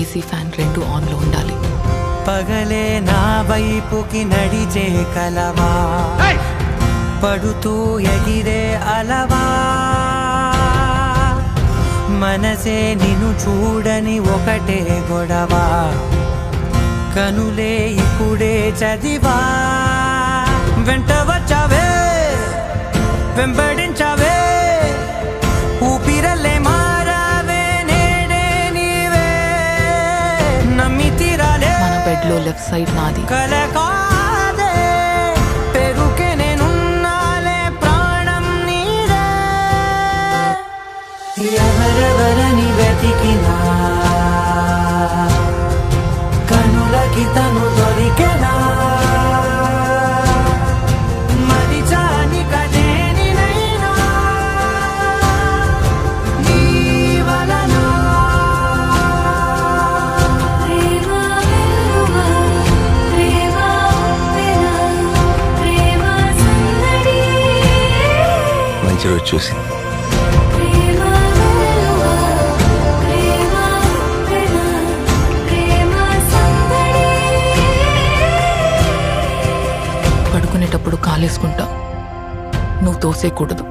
AC fan రెండు ఆన్లో ఉండాలి. పగలే నా వైపుకి నడిచే కలవా, పడుతూ ఎగిరే అలవా, మనసే నిన్ను చూడని ఒకటే గొడవ, కనులే ఇప్పుడే చదివా. వెంట వచ్చావే, వెంబడించావే, ఊపిరల్లే మారావే, నేడే నీవే నమ్మి తీరాలే. మన బెడ్లో లెఫ్ట్ సైడ్ నాది. కల కాదే పెరుకే నేనున్నాలే, ప్రాణం నీదే. ఎవరెవరని వెతికినా కనులకి తను దొరికెనా, మంచి రోజు చూసి పడుకునేటప్పుడు కాలేసుకుంటా, నువ్వు తోసేయకూడదు.